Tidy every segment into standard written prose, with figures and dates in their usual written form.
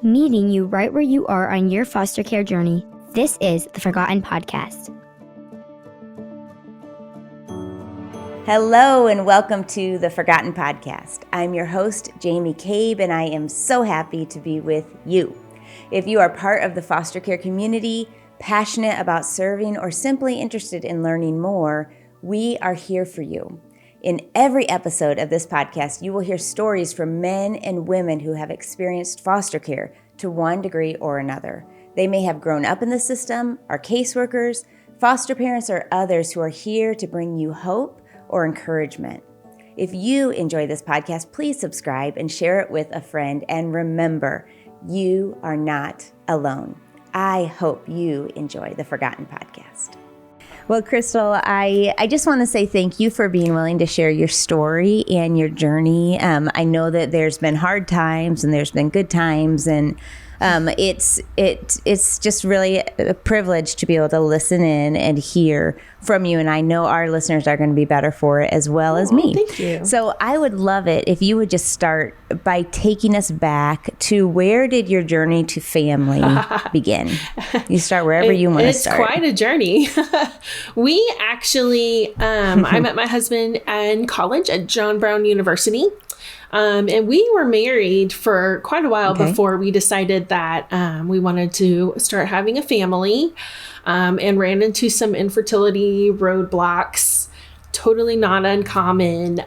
meeting you right where you are on your foster care journey. This is the Forgotten Podcast. Hello and welcome to the Forgotten Podcast. I'm your host, Jamie Cabe, and I am so happy to be with you. If you are part of the foster care community, passionate about serving, or simply interested in learning more, we are here for you. In every episode of this podcast, you will hear stories from men and women who have experienced foster care to one degree or another. They may have grown up in the system, are caseworkers, foster parents, or others who are here to bring you hope or encouragement. If you enjoy this podcast, please subscribe and share it with a friend. And remember, you are not alone. I hope you enjoy the Forgotten Podcast. Well, Kristal, I just want to say thank you for being willing to share your story and your journey. I know that there's been hard times and there's been good times, and it's just really a privilege to be able to listen in and hear from you. And I know our listeners are going to be better for it as well as me. Thank you. So I would love it if you would just start by taking us back to where did your journey to family begin? You start wherever you want to start. It's quite a journey. We actually, I met my husband in college at John Brown University. And we were married for quite a while before we decided that we wanted to start having a family, and ran into some infertility roadblocks, totally not uncommon.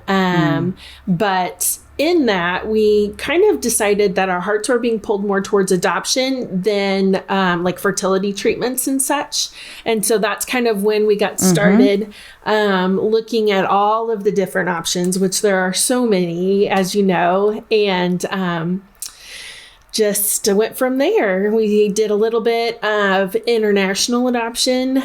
But in that, we kind of decided that our hearts were being pulled more towards adoption than like fertility treatments and such. And so that's kind of when we got started looking at all of the different options, which there are so many, as you know, and just went from there. We did a little bit of international adoption.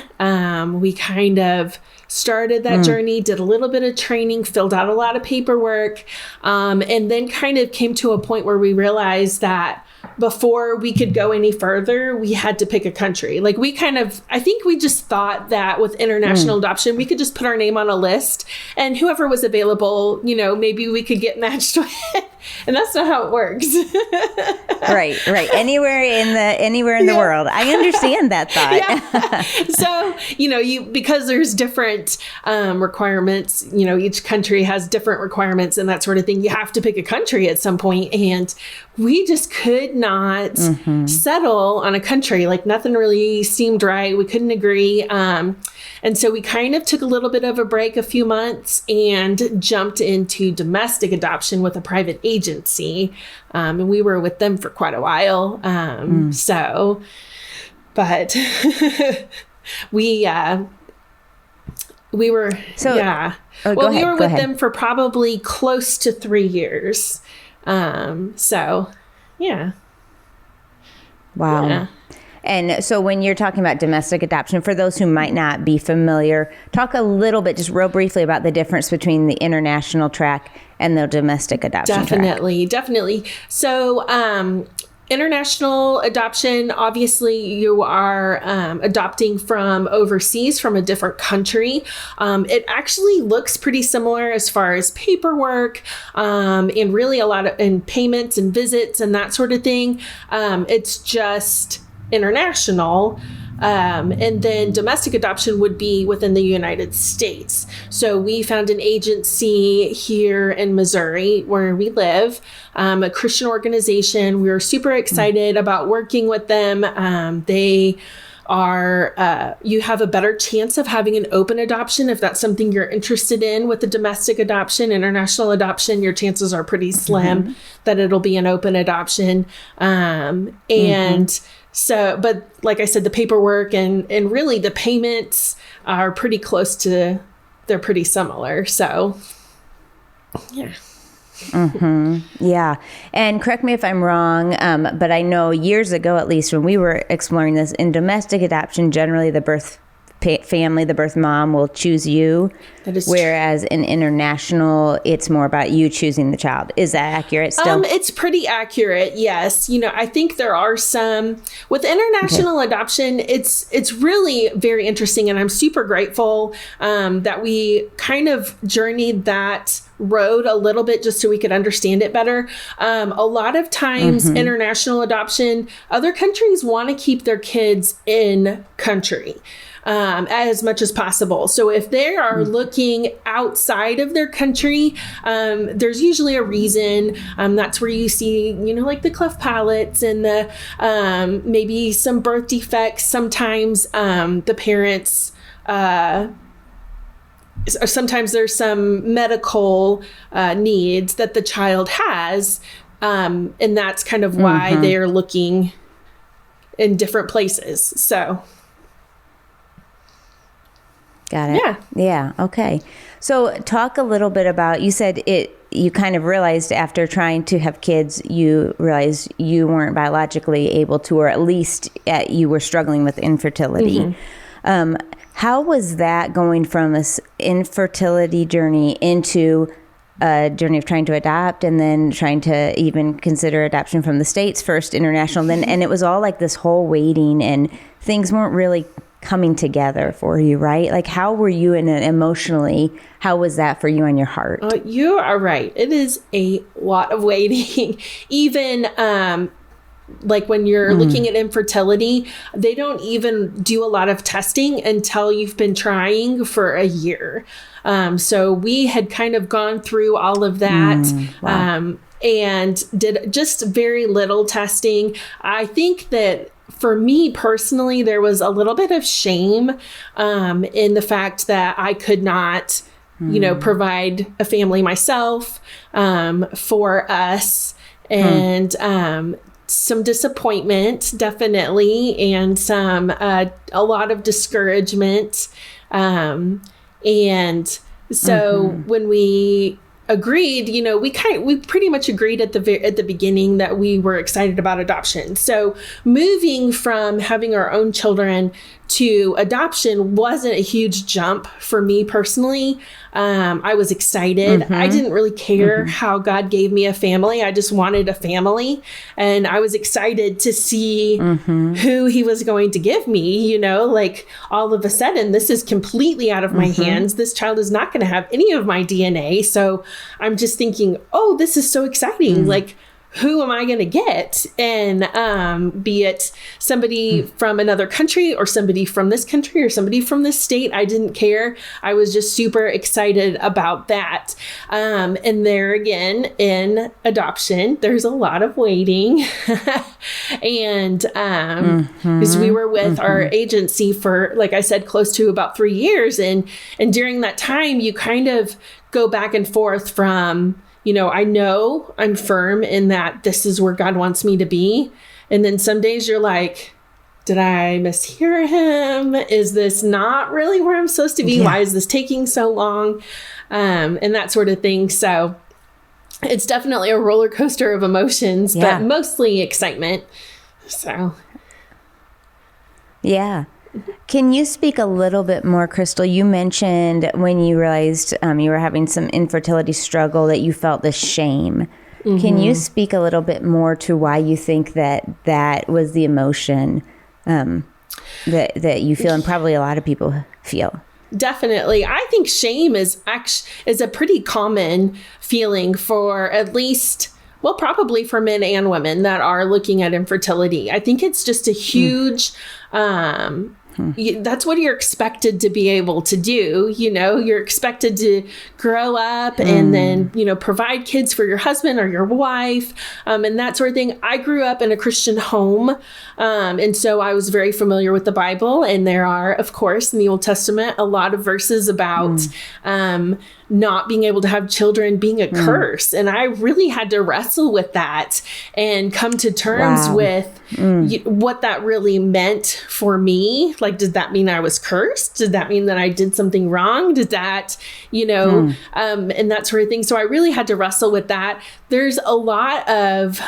We kind of started that journey, did a little bit of training, filled out a lot of paperwork, and then kind of came to a point where we realized that before we could go any further, we had to pick a country. Like I think we just thought that with international adoption, we could just put our name on a list and whoever was available, maybe we could get matched with. And that's not how it works. Right. Anywhere in the world. I understand that thought. So, because there's different requirements, each country has different requirements and that sort of thing. You have to pick a country at some point, and we just could not settle on a country. Like nothing really seemed right. We couldn't agree. And so we kind of took a little bit of a break, a few months, and jumped into domestic adoption with a private agency. And we were with them for quite a while. But we were, we were with them for probably close to 3 years. Wow. Yeah. And so when you're talking about domestic adoption, for those who might not be familiar, talk a little bit, just real briefly, about the difference between the international track and the domestic adoption track. Definitely. So, international adoption, obviously you are adopting from overseas, from a different country. It actually looks pretty similar as far as paperwork, and really a lot of in payments and visits and that sort of thing. It's just international. And then domestic adoption would be within the United States. So we found an agency here in Missouri where we live, a Christian organization. We were super excited about working with them. They are, you have a better chance of having an open adoption if that's something you're interested in. With the domestic adoption, international adoption, your chances are pretty slim that it'll be an open adoption. So, but like I said, the paperwork and really the payments are pretty close to, they're pretty similar. So, yeah. Yeah. And correct me if I'm wrong, but I know years ago, at least when we were exploring this, in domestic adoption, generally the birth family, the birth mom will choose you. That is whereas in international, it's more about you choosing the child. Is that accurate still? It's pretty accurate. Yes. I think there are some with international adoption. It's really very interesting. And I'm super grateful that we kind of journeyed that road a little bit just so we could understand it better. A lot of times international adoption, other countries want to keep their kids in country as much as possible. So if they are looking outside of their country, there's usually a reason. That's where you see, like the cleft palates and the maybe some birth defects. Sometimes the parents, sometimes there's some medical needs that the child has. And that's kind of why they're looking in different places. So. Got it. Yeah. Okay. So talk a little bit about, you said you kind of realized after trying to have kids, you realized you weren't biologically able to, or at least you were struggling with infertility. How was that going from this infertility journey into a journey of trying to adopt, and then trying to even consider adoption from the States first, international, then, and it was all like this whole waiting, and things weren't really coming together for you, right? Like, how were you in it emotionally? How was that for you and your heart? You are right. It is a lot of waiting. Even like when you're looking at infertility, they don't even do a lot of testing until you've been trying for a year. So we had kind of gone through all of that. Wow. And did just very little testing. I think that for me personally, there was a little bit of shame in the fact that I could not, provide a family myself for us, and some disappointment, definitely, and some a lot of discouragement. And so when we agreed, we pretty much agreed at the beginning that we were excited about adoption. So moving from having our own children to adoption wasn't a huge jump for me personally. I was excited. I didn't really care how God gave me a family. I just wanted a family. And I was excited to see who he was going to give me, like all of a sudden, this is completely out of my hands. This child is not going to have any of my DNA. So I'm just thinking, oh, this is so exciting. Like, who am I going to get? And be it somebody from another country, or somebody from this country, or somebody from this state, I didn't care. I was just super excited about that. And there again, in adoption, there's a lot of waiting. And because we were with our agency for, like I said, close to about 3 years. And during that time, you kind of go back and forth from, I know I'm firm in that this is where God wants me to be. And then some days you're like, did I mishear him? Is this not really where I'm supposed to be? Yeah. Why is this taking so long? And that sort of thing. So it's definitely a roller coaster of emotions, but mostly excitement. So. Yeah. Can you speak a little bit more, Kristal? You mentioned when you realized you were having some infertility struggle that you felt the shame. Can you speak a little bit more to why you think that was the emotion that you feel, and probably a lot of people feel? Definitely. I think shame is a pretty common feeling for at least, well, probably for men and women that are looking at infertility. I think it's just a huge, that's what you're expected to be able to do. You're expected to grow up and then, provide kids for your husband or your wife, and that sort of thing. I grew up in a Christian home. And so I was very familiar with the Bible, and there are, of course, in the Old Testament, a lot of verses about, not being able to have children being a curse. And I really had to wrestle with that and come to terms with what that really meant for me. Like, did that mean I was cursed? Did that mean that I did something wrong? Did that, and that sort of thing. So I really had to wrestle with that. There's a lot of,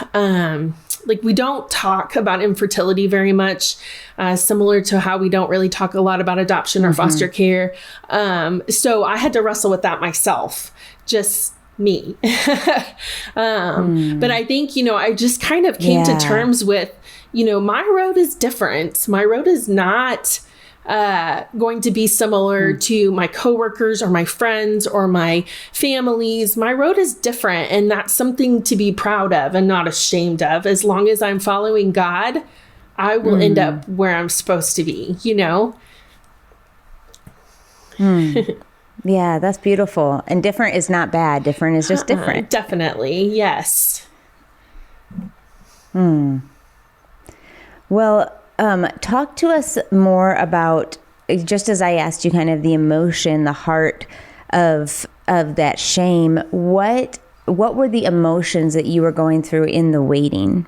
we don't talk about infertility very much, similar to how we don't really talk a lot about adoption or foster care. So I had to wrestle with that myself, just me. But I think, I just kind of came to terms with, my road is different. My road is not going to be similar to my coworkers or my friends or my families. My road is different, and that's something to be proud of and not ashamed of. As long as I'm following God, I will end up where I'm supposed to be, you know? Yeah, that's beautiful. And different is not bad. Different is just different. Definitely. Yes. Well, talk to us more about, just as I asked you, kind of the emotion, the heart of that shame. What were the emotions that you were going through in the waiting?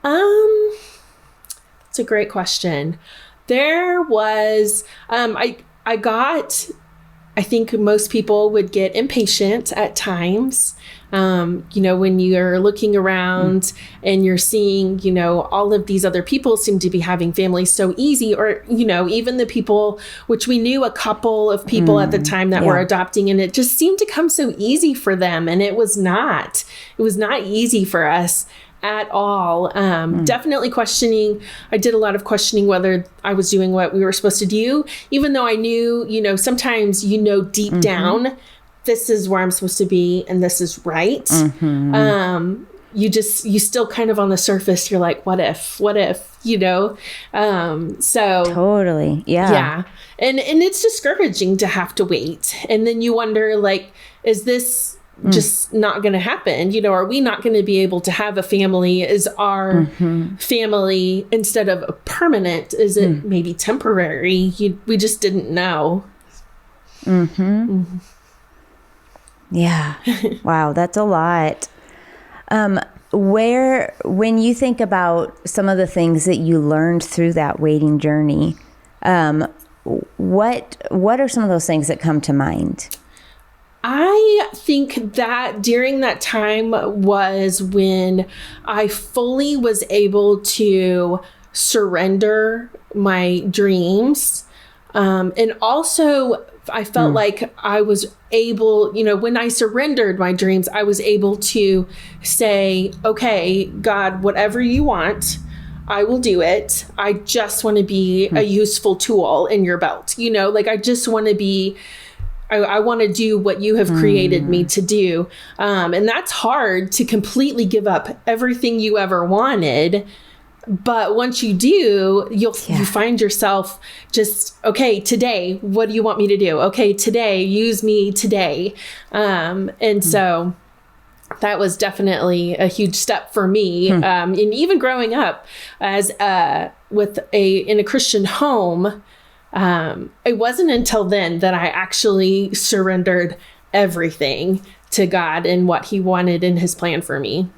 It's a great question. There was, I think most people would get impatient at times. You know, when you're looking around and you're seeing, you know, all of these other people seem to be having families so easy, or, you know, even the people, which we knew a couple of people at the time that were adopting, and it just seemed to come so easy for them. And it was not easy for us at all. Definitely questioning. I did a lot of questioning whether I was doing what we were supposed to do, even though I knew, you know, sometimes, you know, deep down, this is where I'm supposed to be and this is right. You still kind of on the surface, you're like, what if, you know? So totally. Yeah. And it's discouraging to have to wait. And then you wonder, like, is this just not going to happen? You know, are we not going to be able to have a family? Is our family, instead of permanent, is it maybe temporary? We just didn't know. Yeah. Wow. That's a lot. When you think about some of the things that you learned through that waiting journey, what are some of those things that come to mind? I think that during that time was when I fully was able to surrender my dreams. And also I felt like I was able, you know, when I surrendered my dreams, I was able to say, okay, God, whatever you want, I will do it. I just want to be a useful tool in your belt. You know, like I just want to be, I want to do what you have created me to do. And that's hard, to completely give up everything you ever wanted. But once you do, you find yourself just, okay, today, what do you want me to do? Okay, today, use me today. And so that was definitely a huge step for me. And even growing up as in a Christian home, it wasn't until then that I actually surrendered everything to God and what he wanted in his plan for me.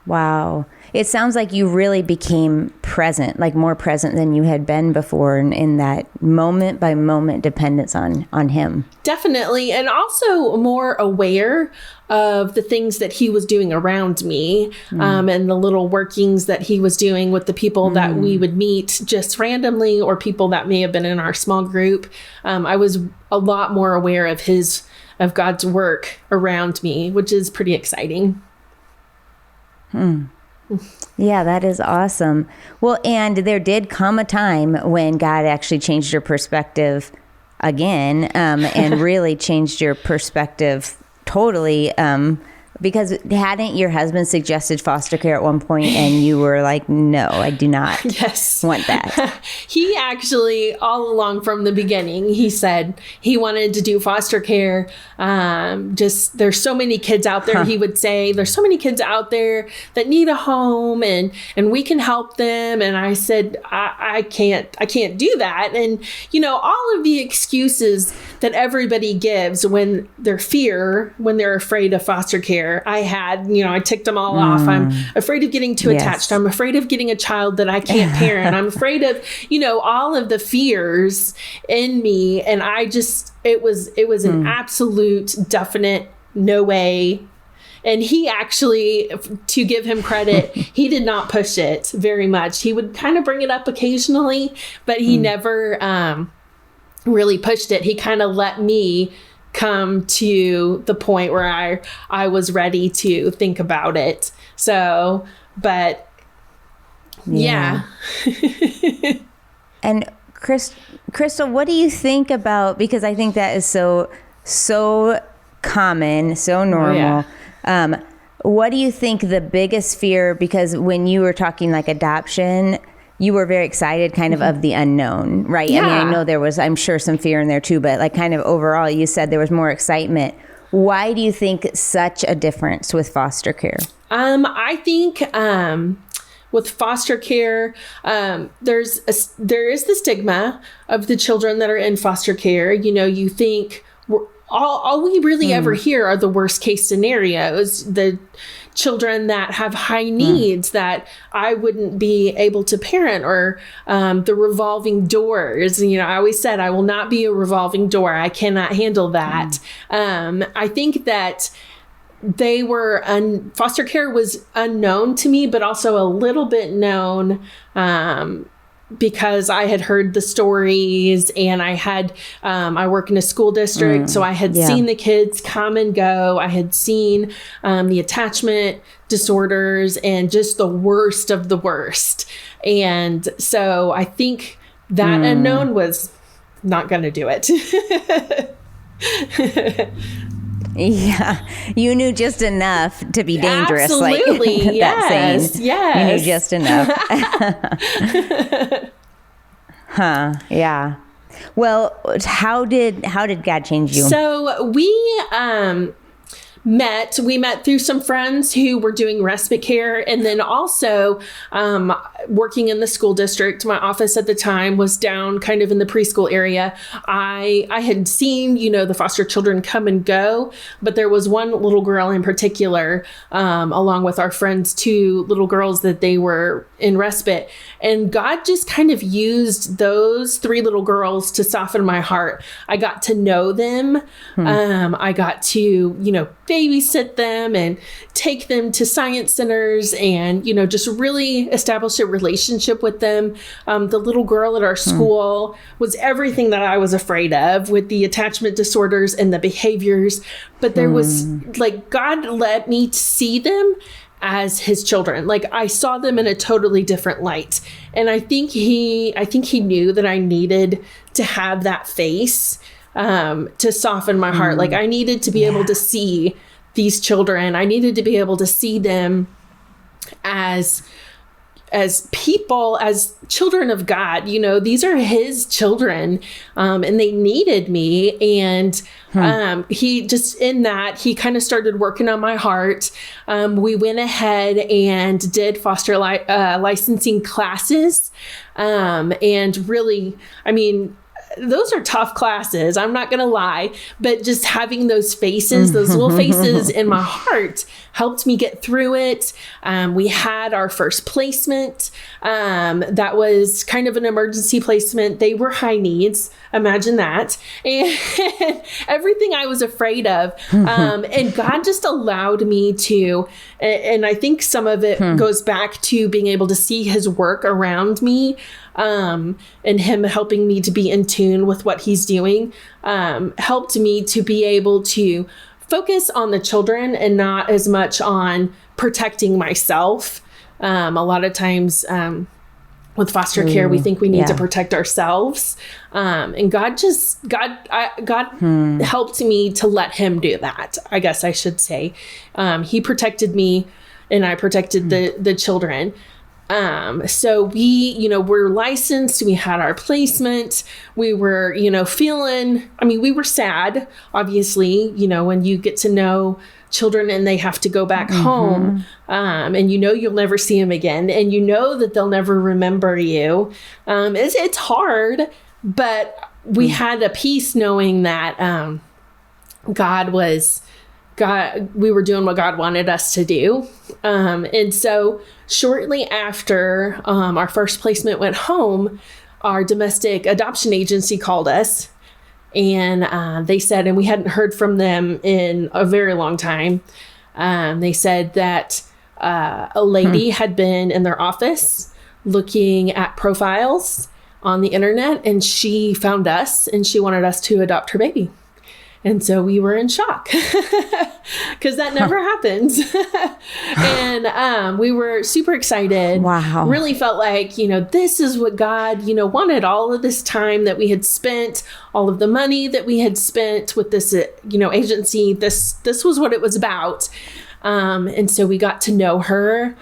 Wow. It sounds like you really became present, like more present than you had been before, in that moment by moment dependence on him. Definitely. And also more aware of the things that he was doing around me, and the little workings that he was doing with the people that we would meet just randomly, or people that may have been in our small group. I was a lot more aware of God's work around me, which is pretty exciting. Yeah, that is awesome. Well, and there did come a time when God actually changed your perspective again, and really changed your perspective totally, because hadn't your husband suggested foster care at one point and you were like, no, I do not want that? He actually, all along from the beginning, he said he wanted to do foster care. There's so many kids out there, he would say, there's so many kids out there that need a home, and we can help them. And I said, I can't do that. And, you know, all of the excuses that everybody gives when they're afraid of foster care, I ticked them all off. I'm afraid of getting too attached. I'm afraid of getting a child that I can't parent. I'm afraid of, all of the fears in me. And it was an absolute definite no way. And he actually, to give him credit, he did not push it very much. He would kind of bring it up occasionally, but he never really pushed it. He kind of let me come to the point where I was ready to think about it. So, but Yeah. And Kristal, what do you think about, because I think that is so common, so normal. What do you think the biggest fear, because when you were talking like adoption, you were very excited kind of the unknown, right? Yeah. I mean, I know there was, I'm sure, some fear in there too, but like kind of overall, you said there was more excitement. Why do you think such a difference with foster care? I think with foster care, there is the stigma of the children that are in foster care. You know, you think all we really ever hear are the worst case scenarios, the children that have high needs that I wouldn't be able to parent, or the revolving doors. You know, I always said I will not be a revolving door. I cannot handle that. I think that they were foster care was unknown to me, but also a little bit known because I had heard the stories, and I had I work in a school district, so I had seen the kids come and go. I had seen the attachment disorders and just the worst of the worst. And so I think that unknown was not going to do it. Yeah, you knew just enough to be dangerous. Absolutely, like yes, that saying. yes. You knew just enough. Yeah. Well, how did God change you? So we met through some friends who were doing respite care, and then also working in the school district. My office at the time was down kind of in the preschool area. I had seen, you know, the foster children come and go, but there was one little girl in particular, along with our friends, 2 little girls that they were in respite. And God just kind of used those 3 little girls to soften my heart. I got to know them. I got to, you know, babysit them and take them to science centers and, you know, just really establish a relationship with them. The little girl at our school was everything that I was afraid of, with the attachment disorders and the behaviors. But there was like, God let me see them as his children. Like, I saw them in a totally different light. And I think he knew that I needed to have that face to soften my heart. Like, I needed to be able to see these children. I needed to be able to see them as people, as children of God. You know, these are his children, and they needed me. And he just, in that, he kind of started working on my heart. We went ahead and did foster licensing classes. And really, I mean, those are tough classes. I'm not going to lie, but just having those faces, those little faces in my heart helped me get through it. We had our first placement. That was kind of an emergency placement. They were high needs. Imagine that. And everything I was afraid of. And God just allowed me to, and I think some of it goes back to being able to see his work around me. And him helping me to be in tune with what he's doing, helped me to be able to focus on the children and not as much on protecting myself. A lot of times with foster care, we think we need to protect ourselves. And God helped me to let him do that, I guess I should say. He protected me, and I protected the children. So we, you know, we're licensed, we had our placement, we were, you know, we were sad, obviously, you know, when you get to know children and they have to go back home, and you know, you'll never see them again, and you know that they'll never remember you. It's hard, but we had a peace knowing that, we were doing what God wanted us to do. And so shortly after our first placement went home, our domestic adoption agency called us, and they said, and we hadn't heard from them in a very long time. They said that a lady had been in their office looking at profiles on the internet, and she found us, and she wanted us to adopt her baby. And so we were in shock because that never happens. And we were super excited. Wow. Really felt like, this is what God, wanted. All of this time that we had spent, all of the money that we had spent with this, agency, this was what it was about. And so we got to know her,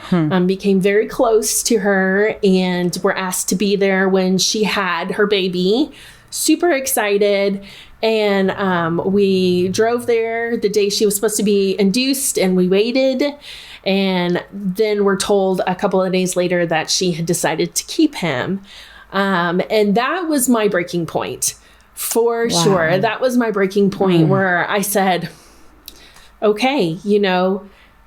became very close to her, and were asked to be there when she had her baby. Super excited. And we drove there the day she was supposed to be induced, and we waited. And then we're told a couple of days later that she had decided to keep him. And that was my breaking point, for sure. That was my breaking point where I said, okay,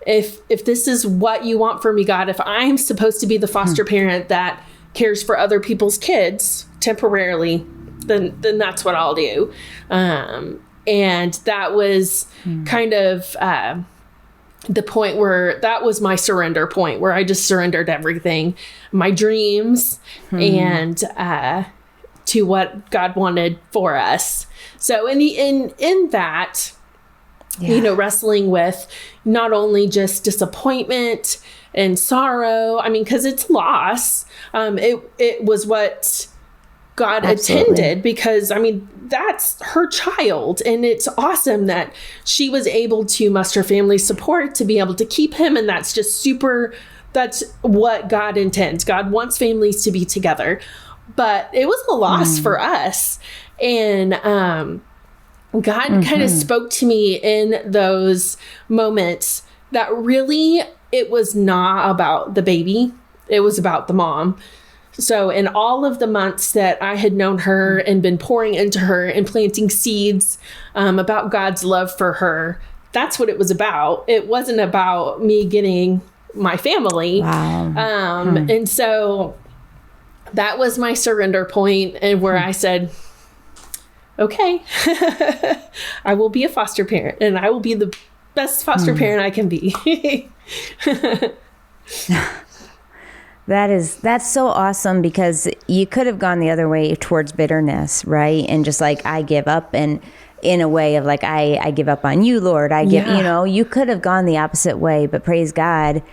if this is what you want for me, God, if I'm supposed to be the foster parent that cares for other people's kids temporarily, then that's what I'll do. And that was kind of the point where that was my surrender point, where I just surrendered everything, my dreams, and to what God wanted for us. So in that, wrestling with not only just disappointment and sorrow, because it's loss. It was what God intended, because that's her child, and it's awesome that she was able to muster family support to be able to keep him. And that's just that's what God intends. God wants families to be together, but it was a loss for us. And God kind of spoke to me in those moments that really it was not about the baby, it was about the mom. So in all of the months that I had known her and been pouring into her and planting seeds about God's love for her, that's what it was about. It wasn't about me getting my family. Wow. And so that was my surrender point, and where I said, okay, I will be a foster parent, and I will be the best foster parent I can be. That's so awesome, because you could have gone the other way towards bitterness, right? And just like, I give up, and in a way of like, I give up on you, Lord. You could have gone the opposite way, but praise God,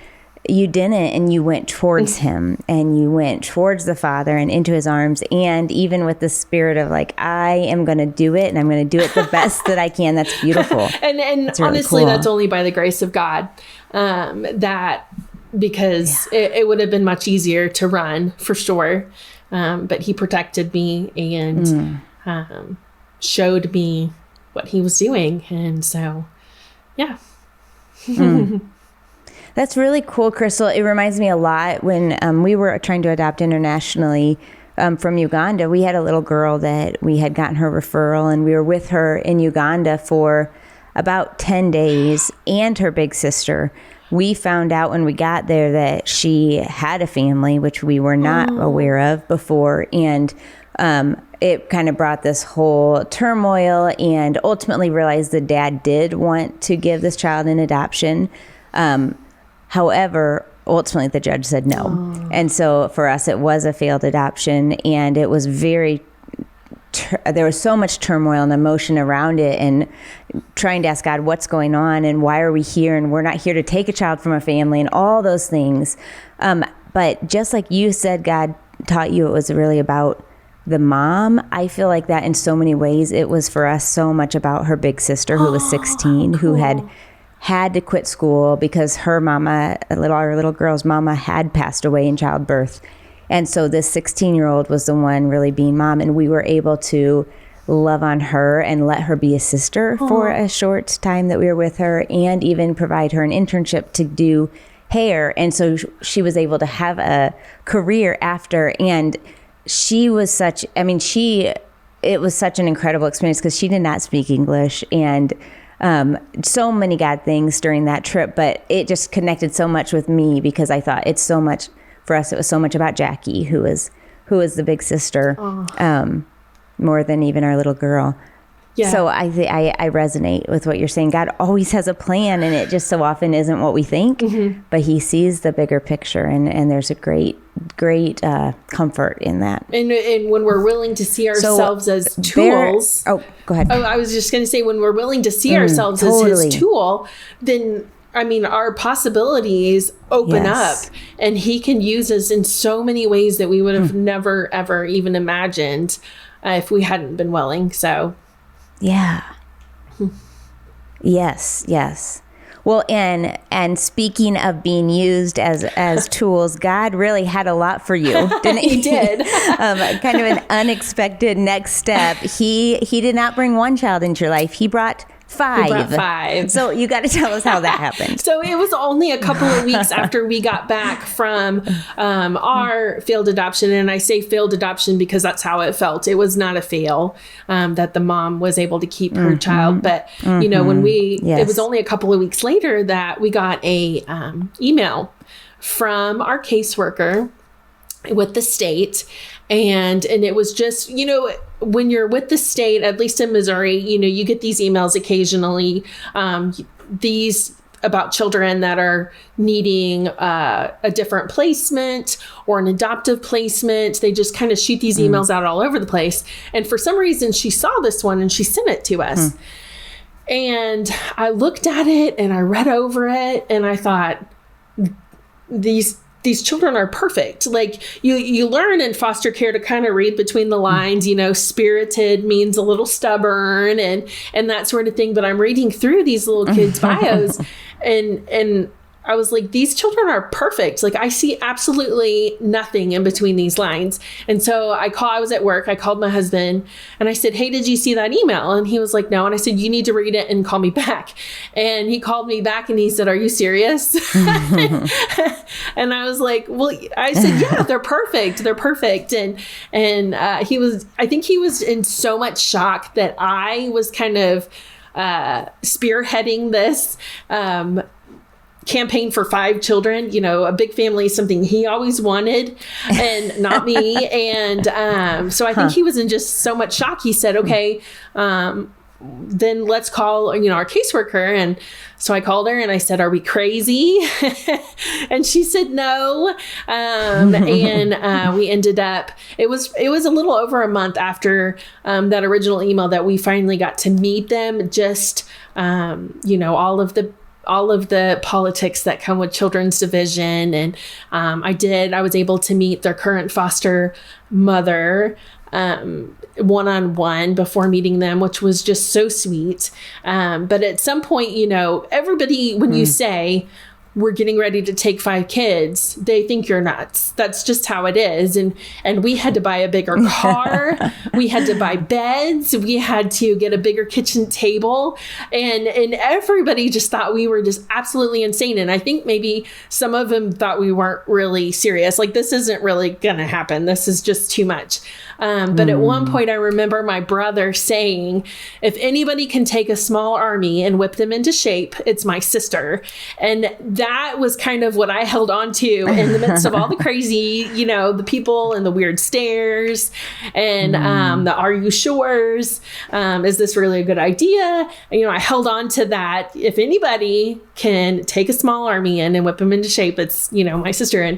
you didn't. And you went towards him, and you went towards the Father and into his arms. And even with the spirit of like, I am going to do it, and I'm going to do it the best that I can. That's beautiful. And that's really honestly, cool. That's only by the grace of God, because it would have been much easier to run, for sure. But he protected me and showed me what he was doing. And so, yeah. That's really cool, Kristal. It reminds me a lot when we were trying to adopt internationally from Uganda. We had a little girl that we had gotten her referral, and we were with her in Uganda for about 10 days, and her big sister. We found out when we got there that she had a family, which we were not aware of before. And it kind of brought this whole turmoil, and ultimately realized the dad did want to give this child in adoption. However, ultimately the judge said no. And so for us, it was a failed adoption, and it was there was so much turmoil and emotion around it, and trying to ask God, what's going on, and why are we here? And we're not here to take a child from a family, and all those things. But just like you said, God taught you it was really about the mom. I feel like that in so many ways, it was for us so much about her big sister, who was 16, cool. who had to quit school because her mama, our little girl's mama, had passed away in childbirth. And so this 16-year-old was the one really being mom, and we were able to love on her and let her be a sister for a short time that we were with her, and even provide her an internship to do hair. And so she was able to have a career after. And she was it was such an incredible experience, because she did not speak English, and so many God things during that trip, but it just connected so much with me, because I thought it's so much for us. It was so much about Jackie, who is the big sister, more than even our little girl. Yeah. So I resonate with what you're saying. God always has a plan, and it just so often isn't what we think, but he sees the bigger picture, and there's a great comfort in that. And when we're willing to see ourselves as tools. Go ahead. Oh, I was just going to say, when we're willing to see ourselves as his tool, then our possibilities open up, and he can use us in so many ways that we would have never, ever even imagined if we hadn't been willing. So, yeah. Yes. Well, and speaking of being used as tools, God really had a lot for you, didn't he? He did. Kind of an unexpected next step. He did not bring one child into your life. He brought 5. He brought 5. So you got to tell us how that happened. So it was only a couple of weeks after we got back from our failed adoption. And I say failed adoption because that's how it felt. It was not a fail, that the mom was able to keep her child. But, when it was only a couple of weeks later that we got a email from our caseworker with the state. And it was just, when you're with the state, at least in Missouri, you get these emails occasionally, these about children that are needing a different placement or an adoptive placement. They just kind of shoot these emails out all over the place. And for some reason, she saw this one and she sent it to us. And I looked at it and I read over it and I thought, these children are perfect. Like you learn in foster care to kind of read between the lines, spirited means a little stubborn and that sort of thing. But I'm reading through these little kids' bios and I was like, these children are perfect. Like I see absolutely nothing in between these lines. And so I was at work. I called my husband and I said, hey, did you see that email? And he was like, no. And I said, you need to read it and call me back. And he called me back and he said, are you serious? And I was like, well, I said, yeah, they're perfect. They're perfect. And I think he was in so much shock that I was kind of spearheading this campaign for 5 children. A big family is something he always wanted and not me. And so I think he was in just so much shock. He said, okay, then let's call, our caseworker. And so I called her and I said, are we crazy? And she said, no. And we ended up, it was a little over a month after that original email that we finally got to meet them. Just, all of the politics that come with children's division. And I was able to meet their current foster mother one-on-one before meeting them, which was just so sweet. But at some point, everybody, when you say, we're getting ready to take 5 kids, they think you're nuts. That's just how it is. And we had to buy a bigger car. We had to buy beds. We had to get a bigger kitchen table. And everybody just thought we were just absolutely insane. And I think maybe some of them thought we weren't really serious. Like, this isn't really going to happen. This is just too much. But at one point, I remember my brother saying, if anybody can take a small army and whip them into shape, it's my sister. And that was kind of what I held on to in the midst of all the crazy, the people and the weird stares and the are you sures? Is this really a good idea? I held on to that. If anybody can take a small army and whip them into shape, it's, my sister.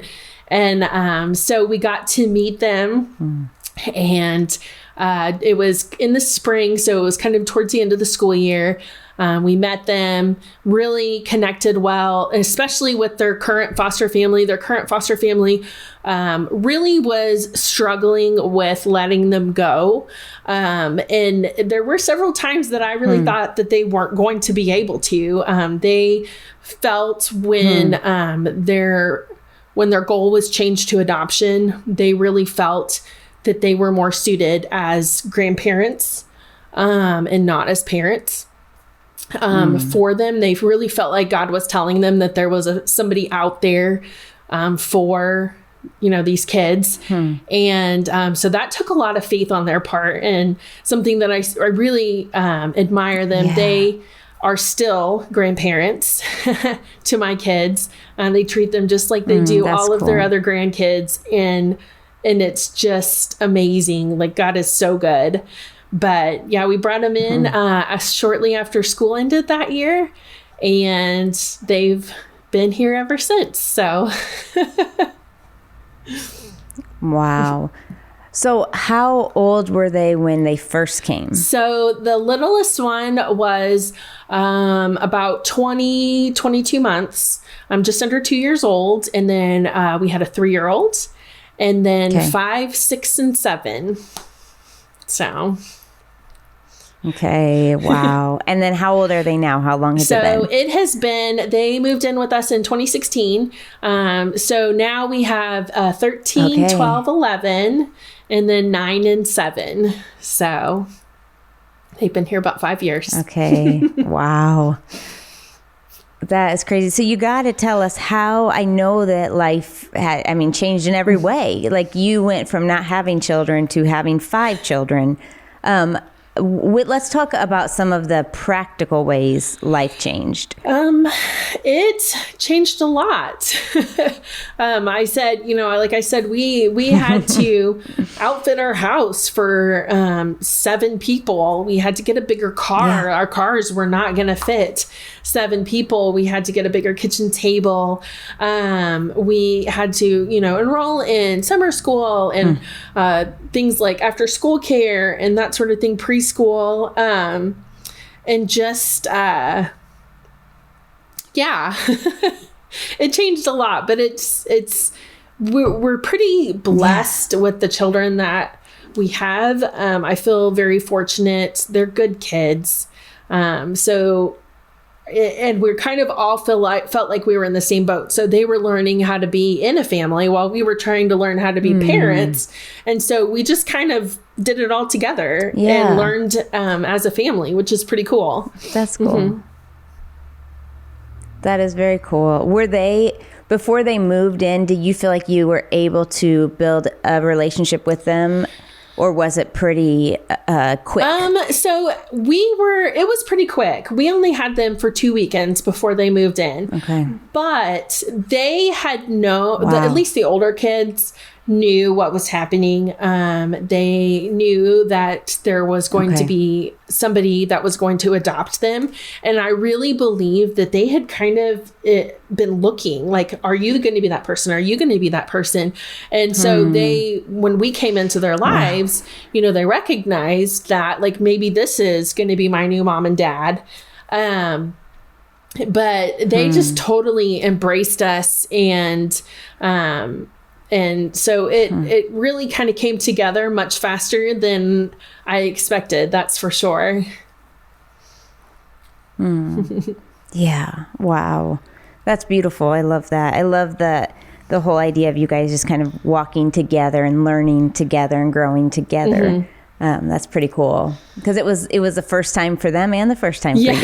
And so we got to meet them. And it was in the spring, so it was kind of towards the end of the school year. We met them, really connected well, especially with their current foster family. Their current foster family really was struggling with letting them go. And there were several times that I really thought that they weren't going to be able to. They felt when their goal was changed to adoption, they really felt that they were more suited as grandparents and not as parents. For them, they really felt like God was telling them that there was somebody out there for these kids. And so that took a lot of faith on their part, and something that I really admire them. Yeah. They are still grandparents to my kids, and they treat them just like they do all of their other grandkids. And it's just amazing. Like, God is so good. But yeah, we brought them in shortly after school ended that year, and they've been here ever since. So wow. So how old were they when they first came? So the littlest one was about 22 months, just under 2 years old. And then we had a 3-year-old, and then 5, 6, and 7. So. Okay. Wow. And then how old are they now? How long has it been? So it has been, they moved in with us in 2016. So now we have 13, 12, 11, and then 9 and 7. So they've been here about 5 years. Okay. Wow. That is crazy. So you got to tell us how. I know that life changed in every way. Like, you went from not having children to having 5 children. Let's talk about some of the practical ways life changed. It changed a lot. I said, like I said, we had to outfit our house for 7 people. We had to get a bigger car. Yeah. Our cars were not going to fit 7 people. We had to get a bigger kitchen table. We had to, enroll in summer school and things like after school care and that sort of thing, preschool. And just, it changed a lot, but we're pretty blessed with the children that we have. I feel very fortunate. They're good kids. And we're kind of all felt like we were in the same boat. So they were learning how to be in a family while we were trying to learn how to be parents. And so we just kind of did it all together and learned as a family, which is pretty cool. That's cool. Mm-hmm. That is very cool. Before they moved in, did you feel like you were able to build a relationship with them? Or was it pretty quick? So it was pretty quick. We only had them for 2 weekends before they moved in. Okay. But they had at least the older kids knew what was happening. They knew that there was going to be somebody that was going to adopt them. And I really believe that they had kind of been looking like, are you going to be that person? Are you going to be that person? And so when we came into their lives, they recognized that like, maybe this is going to be my new mom and dad. But they just totally embraced us, and so it really kind of came together much faster than I expected. That's for sure. Yeah. Wow. That's beautiful. I love that. I love the whole idea of you guys just kind of walking together and learning together and growing together. That's pretty cool, because it was the first time for them and the first time for you.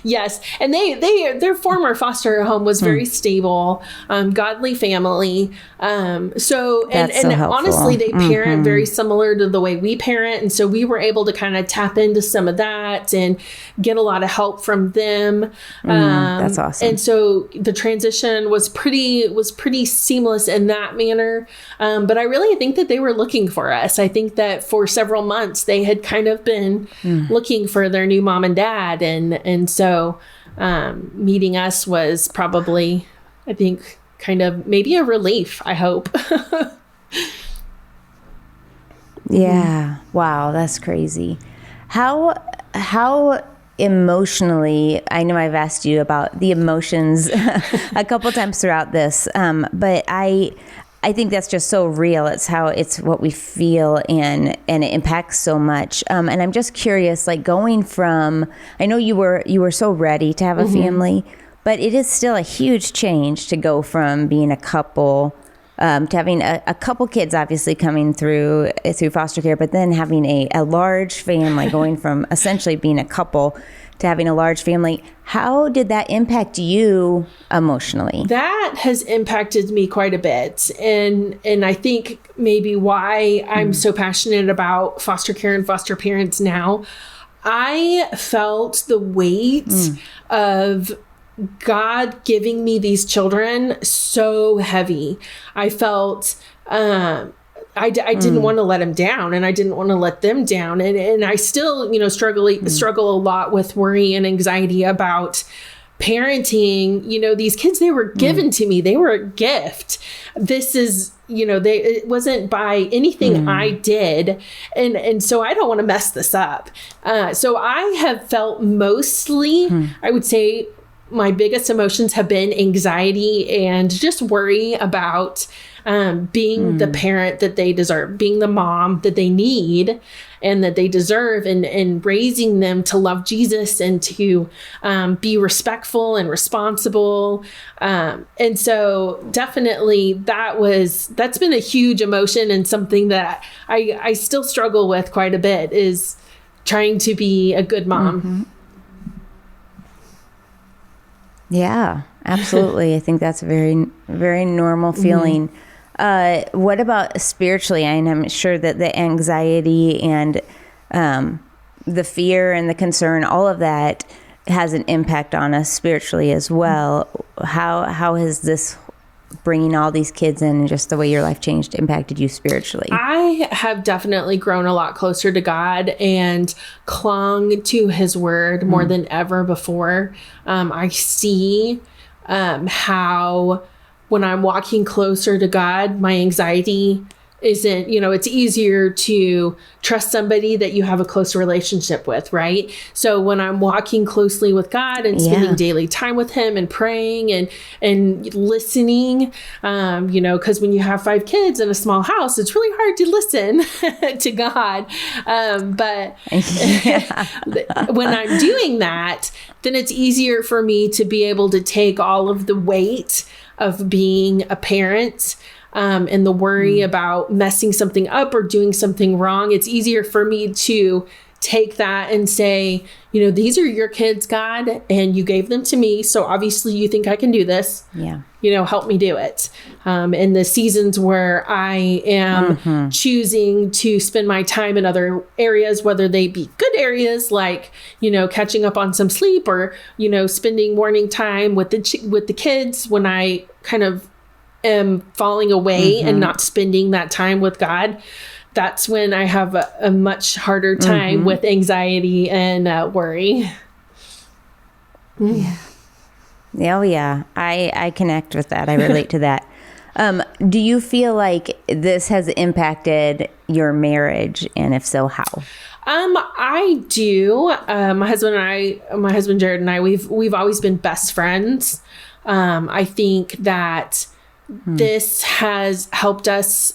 Yes. And their former foster home was very stable, godly family. So honestly, they parent very similar to the way we parent. And so we were able to kind of tap into some of that and get a lot of help from them. That's awesome. And so the transition was pretty seamless in that manner. But I really think that they were looking for us. I think that for several months they had kind of been looking for their new mom and dad. And so meeting us was probably, I think, kind of maybe a relief, I hope. Yeah. Wow. That's crazy. How emotionally, I know I've asked you about the emotions a couple times throughout this, but I think that's just so real. It's what we feel, and it impacts so much. And I'm just curious, like going from, I know you were so ready to have a family, but it is still a huge change to go from being a couple to having a couple kids, obviously coming through foster care, but then having a large family, going from essentially being a couple to having a large family. How did that impact you emotionally? That has impacted me quite a bit. And I think maybe why I'm so passionate about foster care and foster parents now. I felt the weight of God giving me these children so heavy. I felt I didn't want to let him down, and I didn't want to let them down. And I still, struggle a lot with worry and anxiety about parenting. These kids, they were given to me. They were a gift. This is, it wasn't by anything I did. And so I don't want to mess this up. So I have felt mostly, I would say my biggest emotions have been anxiety and just worry about being the parent that they deserve, being the mom that they need and that they deserve, and raising them to love Jesus and to be respectful and responsible. And so definitely that's been a huge emotion, and something that I still struggle with quite a bit is trying to be a good mom. Mm-hmm. Yeah, absolutely. I think that's a very, very normal feeling. What about spiritually? And I'm sure that the anxiety and the fear and the concern, all of that has an impact on us spiritually as well. How has this bringing all these kids in and just the way your life changed impacted you spiritually? I have definitely grown a lot closer to God and clung to his word more than ever before. I see how when I'm walking closer to God, my anxiety isn't, it's easier to trust somebody that you have a close relationship with, right? So when I'm walking closely with God and spending daily time with him and praying and listening, because when you have 5 kids in a small house, it's really hard to listen to God. But when I'm doing that, then it's easier for me to be able to take all of the weight of being a parent and the worry about messing something up or doing something wrong. It's easier for me to take that and say, these are your kids, God, and you gave them to me. So obviously you think I can do this. Yeah. Help me do it. In the seasons where I am choosing to spend my time in other areas, whether they be good areas like, catching up on some sleep, or, spending morning time with the kids when I kind of am falling away and not spending that time with God. That's when I have a much harder time with anxiety and worry. Yeah. Oh, yeah. I connect with that. I relate to that. Do you feel like this has impacted your marriage? And if so, how? I do. My husband Jared and I, we've always been best friends. I think that this has helped us.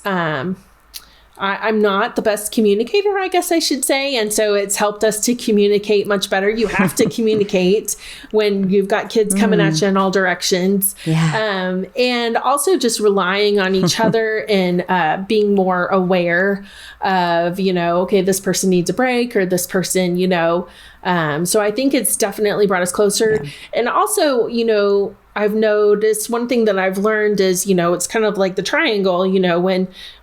I'm not the best communicator, I guess I should say. And so it's helped us to communicate much better. You have to communicate when you've got kids coming at you in all directions. Yeah. And also just relying on each other and being more aware of, okay, this person needs a break, or this person, so I think it's definitely brought us closer. Yeah. And also, I've noticed one thing that I've learned is, it's kind of like the triangle,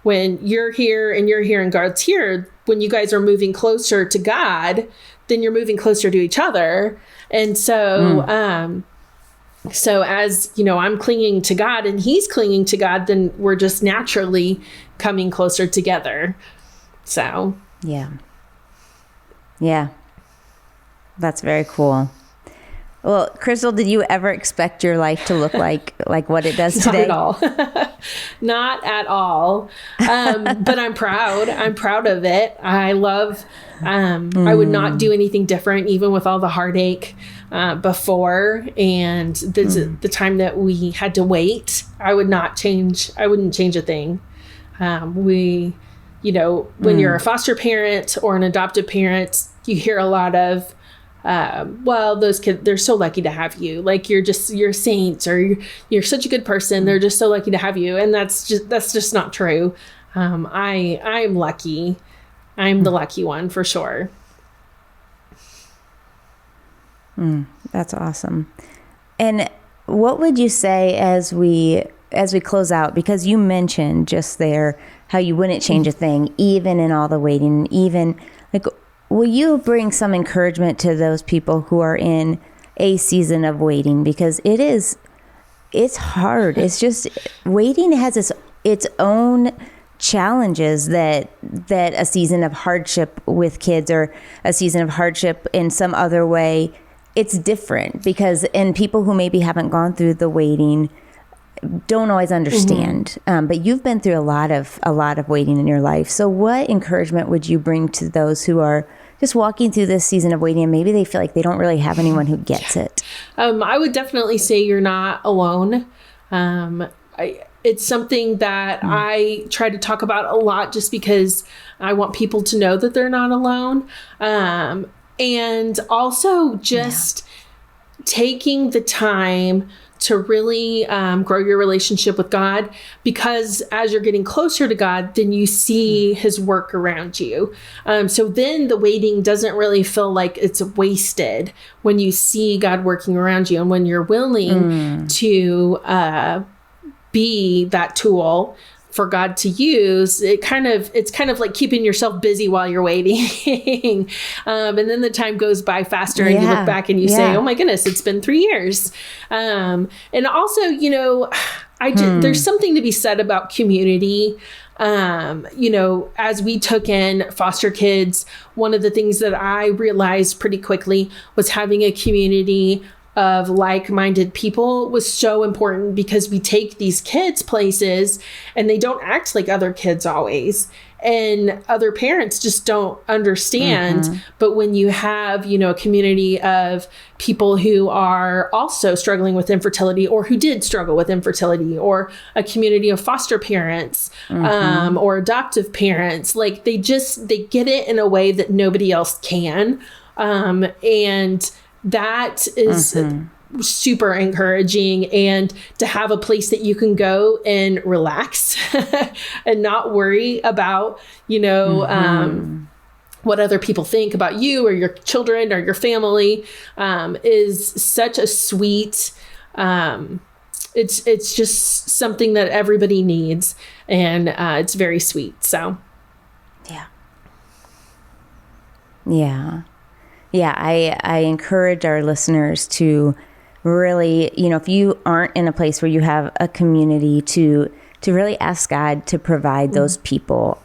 when you're here and God's here, when you guys are moving closer to God, then you're moving closer to each other. And so, so as, I'm clinging to God and he's clinging to God, then we're just naturally coming closer together. So. Yeah. Yeah. That's very cool. Well, Kristal, did you ever expect your life to look like what it does today? Not at all. Not at all. But I'm proud. I'm proud of it. I love, I would not do anything different, even with all the heartache before. And the time that we had to wait, I wouldn't change a thing. When you're a foster parent or an adoptive parent, you hear a lot of, well, those kids, they're so lucky to have you. Like you're a saint, or you're such a good person. They're just so lucky to have you. And that's just not true. I'm lucky. I'm the lucky one for sure. That's awesome. And what would you say as we close out, because you mentioned just there how you wouldn't change a thing, even in all the waiting, even like, will you bring some encouragement to those people who are in a season of waiting? Because it's hard. It's just, waiting has its own challenges that a season of hardship with kids or a season of hardship in some other way, it's different because, and people who maybe haven't gone through the waiting don't always understand. But you've been through a lot of waiting in your life. So what encouragement would you bring to those who are just walking through this season of waiting and maybe they feel like they don't really have anyone who gets it? I would definitely say you're not alone. It's something that I try to talk about a lot just because I want people to know that they're not alone. And also just taking the time to really grow your relationship with God, because as you're getting closer to God, then you see his work around you. So then the waiting doesn't really feel like it's wasted when you see God working around you and when you're willing to be that tool for God to use. It's kind of like keeping yourself busy while you're waiting. And then the time goes by faster and you look back and you say, oh my goodness, it's been 3 years. And also, there's something to be said about community. As we took in foster kids, one of the things that I realized pretty quickly was having a community of like-minded people was so important, because we take these kids places and they don't act like other kids always. And other parents just don't understand. But when you have, a community of people who are also struggling with infertility or who did struggle with infertility, or a community of foster parents or adoptive parents, like they get it in a way that nobody else can. And that is super encouraging, and to have a place that you can go and relax and not worry about, what other people think about you or your children or your family, is such a sweet, it's just something that everybody needs, and it's very sweet. So, Yeah, I encourage our listeners to really, if you aren't in a place where you have a community, to really ask God to provide those people.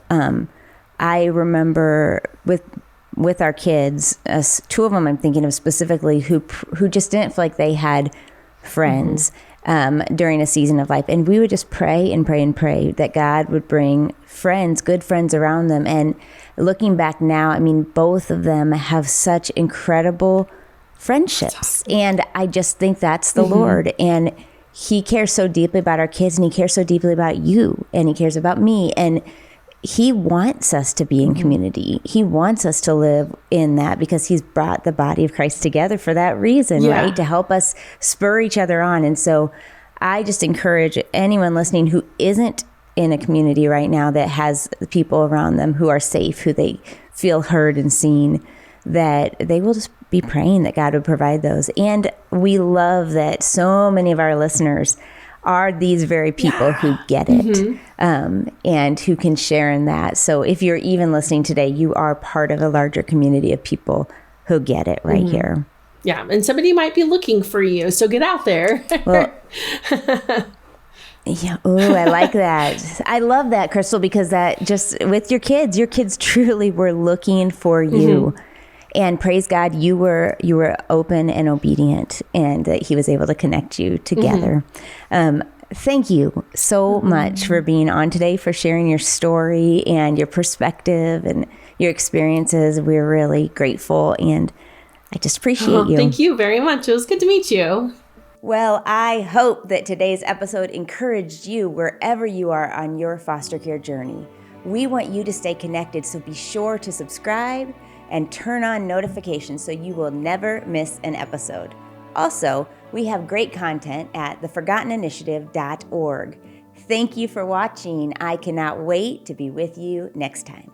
I remember with our kids, two of them I'm thinking of specifically, who just didn't feel like they had friends during a season of life. And we would just pray and pray and pray that God would bring friends, good friends around them. And looking back now, I mean, both of them have such incredible friendships. Awesome. And I just think that's the Lord. And he cares so deeply about our kids, and he cares so deeply about you, and he cares about me. And he wants us to be in community. He wants us to live in that, because he's brought the body of Christ together for that reason, right? To help us spur each other on. And so I just encourage anyone listening who isn't in a community right now that has people around them who are safe, who they feel heard and seen, that they will just be praying that God would provide those. And we love that so many of our listeners are these very people who get it, and who can share in that. So if you're even listening today, you are part of a larger community of people who get it right here. Yeah, and somebody might be looking for you, so get out there. Well, yeah. Oh, I like that. I love that, Kristal, because that just with your kids truly were looking for you. And praise God, you were open and obedient, and that he was able to connect you together. Thank you so much for being on today, for sharing your story and your perspective and your experiences. We're really grateful, and I just appreciate you. Thank you very much. It was good to meet you. Well, I hope that today's episode encouraged you wherever you are on your foster care journey. We want you to stay connected, so be sure to subscribe and turn on notifications so you will never miss an episode. Also, we have great content at theforgotteninitiative.org. Thank you for watching. I cannot wait to be with you next time.